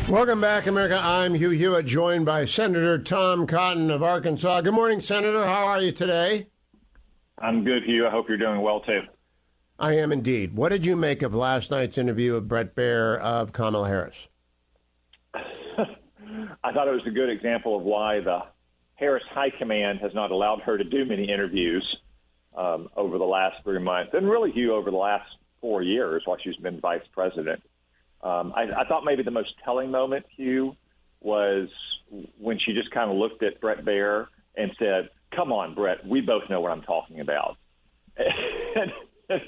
Welcome back, America. I'm Hugh Hewitt, joined by Senator Tom Cotton of Arkansas. Good morning, Senator. How are you today? I'm good, Hugh. I hope you're doing well, too. I am indeed. What did you make of last night's interview of Bret Baier of Kamala Harris? I thought it was a good example of why the Harris High Command has not allowed her to do many interviews over the last 3 months, and really, Hugh, over the last 4 years while she's been vice president. I thought maybe the most telling moment, Hugh, was when she just kind of looked at Bret Baier and said, "Come on, Bret, we both know what I'm talking about." And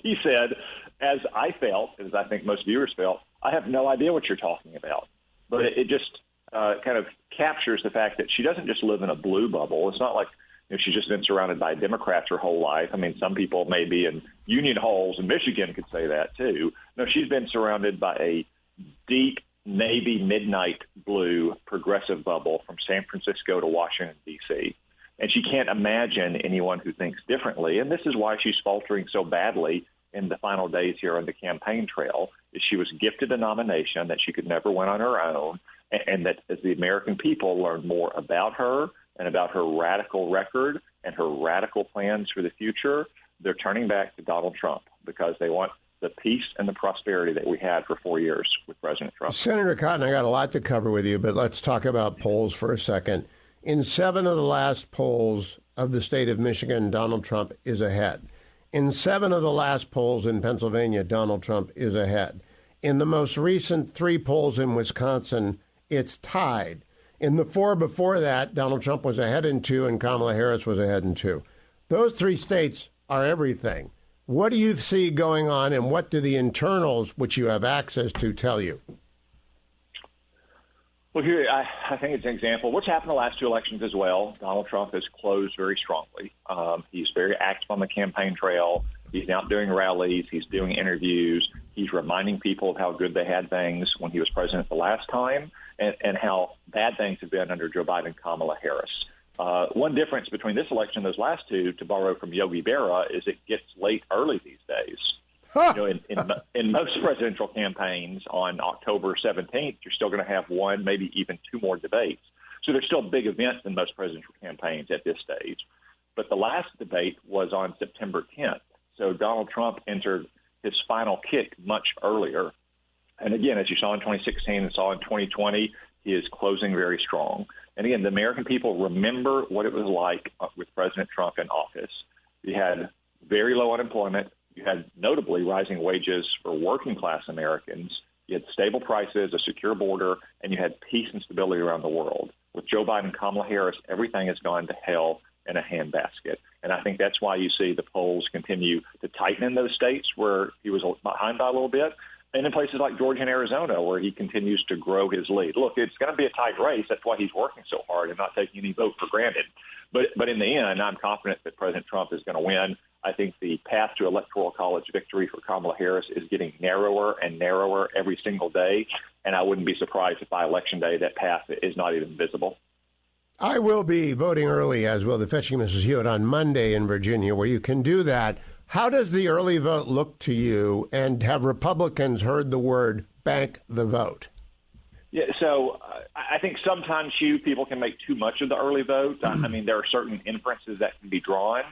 he said, as I felt, as I think most viewers felt, I have no idea what you're talking about. But it just kind of captures the fact that she doesn't just live in a blue bubble. It's not like she's just been surrounded by Democrats her whole life. I mean, some people maybe in union halls in Michigan could say that too. No, she's been surrounded by a deep navy midnight blue progressive bubble from San Francisco to Washington, D.C. And she can't imagine anyone who thinks differently. And this is why she's faltering so badly in the final days here on the campaign trail, is she was gifted a nomination that she could never win on her own, and that as the American people learn more about her and about her radical record and her radical plans for the future, they're turning back to Donald Trump because they want the peace and the prosperity that we had for 4 years with President Trump. Senator Cotton, I got a lot to cover with you, but let's talk about polls for a second. In 7 of the last polls of the state of Michigan, Donald Trump is ahead. In 7 of the last polls in Pennsylvania, Donald Trump is ahead. In the most recent 3 polls in Wisconsin, it's tied. In the 4 before that, Donald Trump was ahead in 2 and Kamala Harris was ahead in 2. Those 3 states are everything. What do you see going on, and what do the internals, which you have access to, tell you? Well, here, I think it's an example. What's happened the last 2 elections as well, Donald Trump has closed very strongly. He's very active on the campaign trail. He's out doing rallies. He's doing interviews. He's reminding people of how good they had things when he was president the last time and how bad things have been under Joe Biden and Kamala Harris. One difference between this election and those last 2, to borrow from Yogi Berra, is it gets late early these days. Huh. In most presidential campaigns on October 17th, you're still going to have 1, maybe even 2 more debates. So there's still big events in most presidential campaigns at this stage. But the last debate was on September 10th. So Donald Trump entered his final kick much earlier. And again, as you saw in 2016 and saw in 2020, he is closing very strong. And again, the American people remember what it was like with President Trump in office. You had very low unemployment. You had notably rising wages for working class Americans. You had stable prices, a secure border, and you had peace and stability around the world. With Joe Biden and Kamala Harris, everything has gone to hell in a handbasket. And I think that's why you see the polls continue to tighten in those states where he was behind by a little bit, and in places like Georgia and Arizona where he continues to grow his lead. Look, it's going to be a tight race. That's why he's working so hard and not taking any vote for granted. But in the end, I'm confident that President Trump is going to win. I think the path to Electoral College victory for Kamala Harris is getting narrower and narrower every single day, and I wouldn't be surprised if by Election Day that path is not even visible. I will be voting early, as will the Fetching Mrs. Hewitt, on Monday in Virginia, where you can do that. How does the early vote look to you, and have Republicans heard the word bank the vote? Yeah, so I think sometimes people can make too much of the early vote. I mean, there are certain inferences that can be drawn,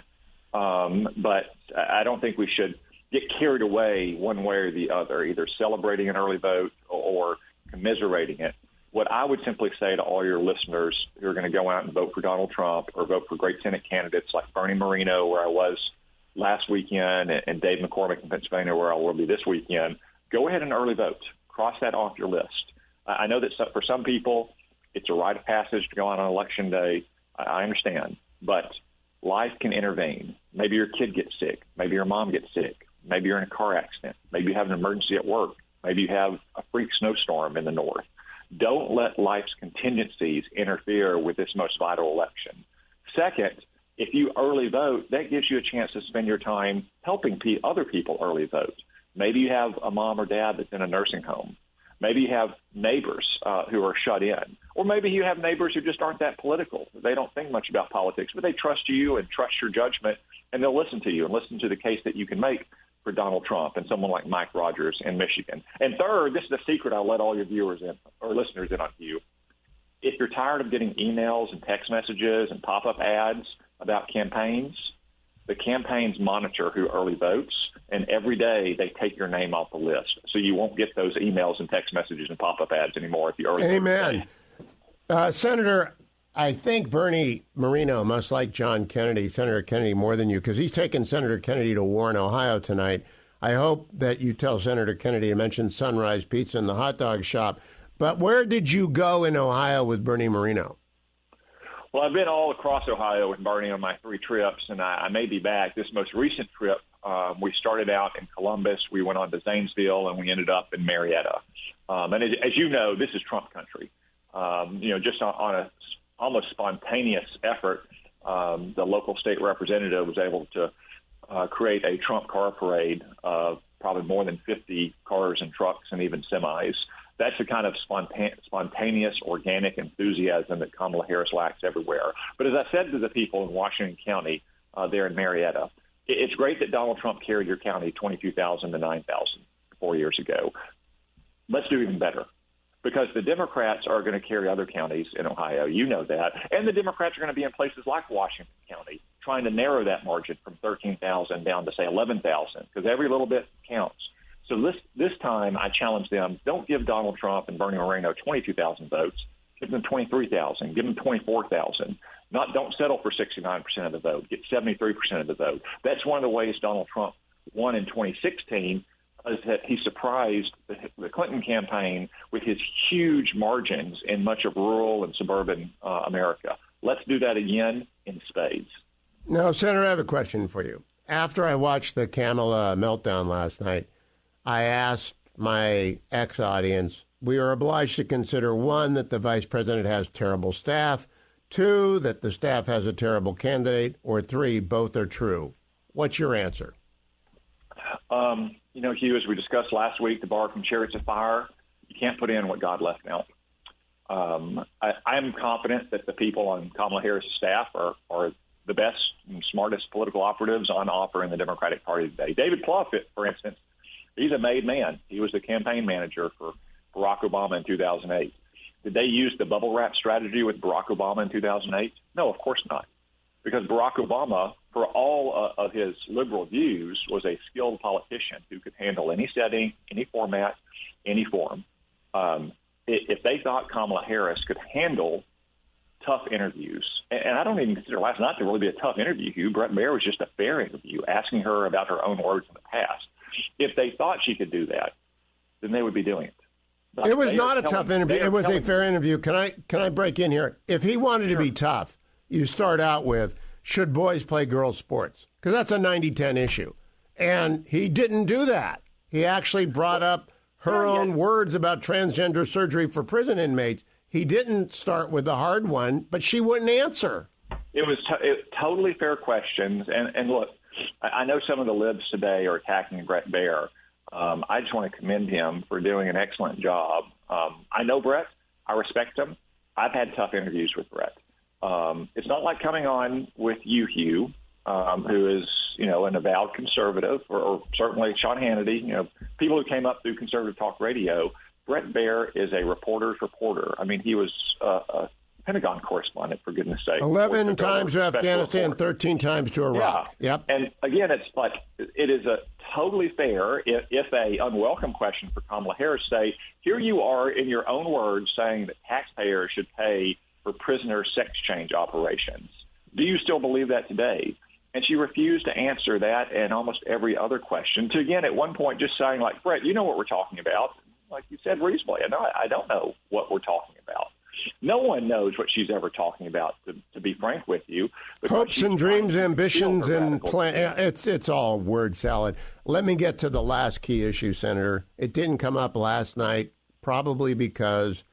but I don't think we should get carried away one way or the other, either celebrating an early vote or commiserating it. What I would simply say to all your listeners who are going to go out and vote for Donald Trump or vote for great Senate candidates like Bernie Moreno, where I was last weekend, and Dave McCormick in Pennsylvania, where I will be this weekend, go ahead and early vote. Cross that off your list. I know that for some people, it's a rite of passage to go on Election Day. I understand. But life can intervene. Maybe your kid gets sick. Maybe your mom gets sick. Maybe you're in a car accident. Maybe you have an emergency at work. Maybe you have a freak snowstorm in the north. Don't let life's contingencies interfere with this most vital election. Second, if you early vote, that gives you a chance to spend your time helping other people early vote. Maybe you have a mom or dad that's in a nursing home. Maybe you have neighbors who are shut in. Or maybe you have neighbors who just aren't that political. They don't think much about politics, but they trust you and trust your judgment, and they'll listen to you and listen to the case that you can make for Donald Trump and someone like Mike Rogers in Michigan. And third, this is a secret I'll let all your viewers in or listeners in on you. If you're tired of getting emails and text messages and pop-up ads about campaigns, the campaigns monitor who early votes, and every day they take your name off the list. So you won't get those emails and text messages and pop-up ads anymore at the early Amen. Senator, I think Bernie Moreno must like Senator Kennedy, more than you, because he's taking Senator Kennedy to war in Ohio tonight. I hope that you tell Senator Kennedy to mention Sunrise Pizza and the hot dog shop. But where did you go in Ohio with Bernie Moreno? Well, I've been all across Ohio with Bernie on my 3 trips, and I may be back. This most recent trip, we started out in Columbus, we went on to Zanesville, and we ended up in Marietta. And as you know, this is Trump country. Just on a almost spontaneous effort, the local state representative was able to create a Trump car parade of probably more than 50 cars and trucks and even semis. That's the kind of spontaneous, organic enthusiasm that Kamala Harris lacks everywhere. But as I said to the people in Washington County there in Marietta, it's great that Donald Trump carried your county 22,000 to 9,000 4 years ago. Let's do even better, because the Democrats are going to carry other counties in Ohio. You know that. And the Democrats are going to be in places like Washington County trying to narrow that margin from 13,000 down to, say, 11,000, because every little bit counts. So this time I challenge them, don't give Donald Trump and Bernie Moreno 22,000 votes. Give them 23,000. Give them 24,000. Don't settle for 69% of the vote. Get 73% of the vote. That's one of the ways Donald Trump won in 2016, is that he surprised the Clinton campaign with his huge margins in much of rural and suburban America. Let's do that again in spades. Now, Senator, I have a question for you. After I watched the Kamala meltdown last night, I asked my ex-audience, we are obliged to consider, 1, that the vice president has terrible staff, 2, that the staff has a terrible candidate, or 3, both are true. What's your answer? Hugh, as we discussed last week, the bar from Chariots of Fire, you can't put in what God left out. I'm confident that the people on Kamala Harris' staff are the best and smartest political operatives on offer in the Democratic Party today. David Plouffe, for instance, he's a made man. He was the campaign manager for Barack Obama in 2008. Did they use the bubble wrap strategy with Barack Obama in 2008? No, of course not. Because Barack Obama, for all of his liberal views, was a skilled politician who could handle any setting, any format, any forum. If they thought Kamala Harris could handle tough interviews, and I don't even consider last night to really be a tough interview, Hugh. Brett Baer was just a fair interview, asking her about her own words in the past. If they thought she could do that, then they would be doing it. But it was not a tough interview. It was a fair interview. Can I break in here? If he wanted to be tough, you start out with, should boys play girls' sports? Because that's a 90-10 issue. And he didn't do that. He actually brought up her own words about transgender surgery for prison inmates. He didn't start with the hard one, but she wouldn't answer. It was totally fair questions. And look, I know some of the libs today are attacking Brett Baer. I just want to commend him for doing an excellent job. I know Brett. I respect him. I've had tough interviews with Brett. It's not like coming on with you, Hugh, who is, an avowed conservative, or certainly Sean Hannity, people who came up through conservative talk radio. Brett Baer is a reporter's reporter. I mean, he was a Pentagon correspondent, for goodness sake. 11 times to Afghanistan, 13 times to Iraq. Yeah. Yep. And again, it's like, it is a totally fair, if a unwelcome question for Kamala Harris, say, here you are in your own words saying that taxpayers should pay for prisoner sex change operations. Do you still believe that today? And she refused to answer that and almost every other question, to, again, at one point just saying, like, Brett, you know what we're talking about. Like you said reasonably, I don't know what we're talking about. No one knows what she's ever talking about, to be frank with you. Hopes and dreams, ambitions, and plans. It's all word salad. Let me get to the last key issue, Senator. It didn't come up last night, probably because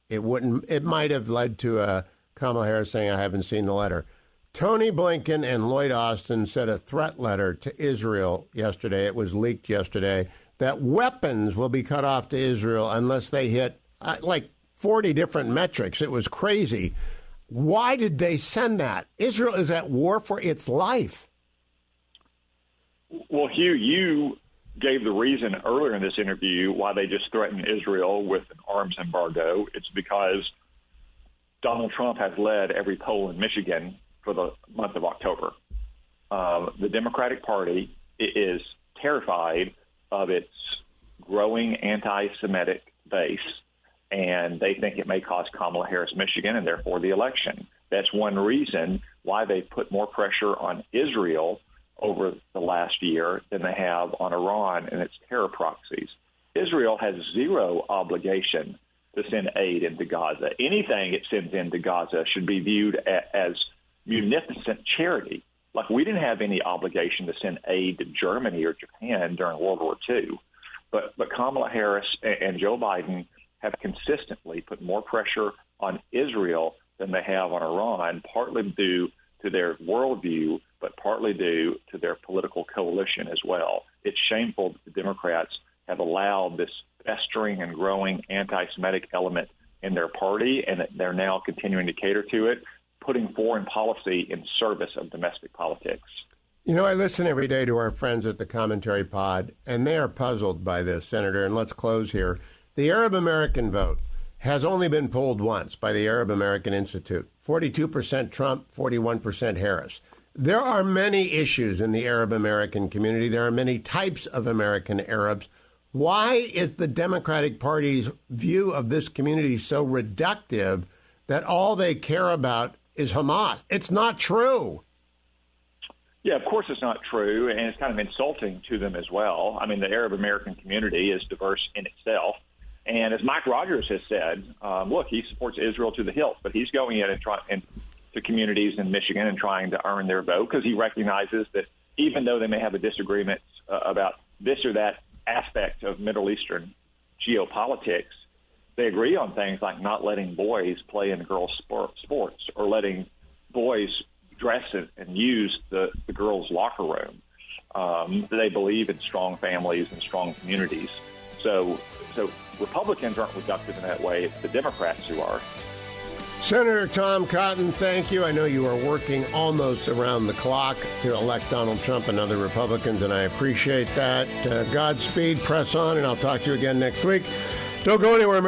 it might have led to Kamala Harris saying, I haven't seen the letter. Tony Blinken and Lloyd Austin sent a threat letter to Israel yesterday. It was leaked yesterday that weapons will be cut off to Israel unless they hit like 40 different metrics. It was crazy. Why did they send that? Israel is at war for its life. Well, Hugh, you gave the reason earlier in this interview why they just threatened Israel with an arms embargo. It's because Donald Trump has led every poll in Michigan for the month of October. The Democratic Party is terrified of its growing anti-Semitic base, and they think it may cost Kamala Harris Michigan and therefore the election. That's one reason why they put more pressure on Israel over the last year than they have on Iran and its terror proxies. Israel has zero obligation to send aid into Gaza. Anything it sends into Gaza should be viewed as munificent charity. Like, we didn't have any obligation to send aid to Germany or Japan during World War II. But Kamala Harris and Joe Biden have consistently put more pressure on Israel than they have on Iran, partly due to their worldview, but partly due to their political coalition as well. It's shameful that the Democrats have allowed this festering and growing anti-Semitic element in their party, and that they're now continuing to cater to it, putting foreign policy in service of domestic politics. You know, I listen every day to our friends at the Commentary Pod, and they are puzzled by this, Senator. And let's close here. The Arab American vote has only been polled once by the Arab American Institute. 42% Trump, 41% Harris. There are many issues in the Arab American community. There are many types of American Arabs. Why is the Democratic Party's view of this community so reductive that all they care about is Hamas? It's not true. Yeah, of course it's not true, and it's kind of insulting to them as well. I mean, the Arab American community is diverse in itself. And as Mike Rogers has said, look, he supports Israel to the hilt, but he's going in and trying to communities in Michigan and trying to earn their vote because he recognizes that even though they may have a disagreement about this or that aspect of Middle Eastern geopolitics, they agree on things like not letting boys play in girls' sports or letting boys dress and use the girls' locker room. They believe in strong families and strong communities. So Republicans aren't reductive in that way. It's the Democrats who are. Senator Tom Cotton, thank you. I know you are working almost around the clock to elect Donald Trump and other Republicans, and I appreciate that. Godspeed, press on, and I'll talk to you again next week. Don't go anywhere, America.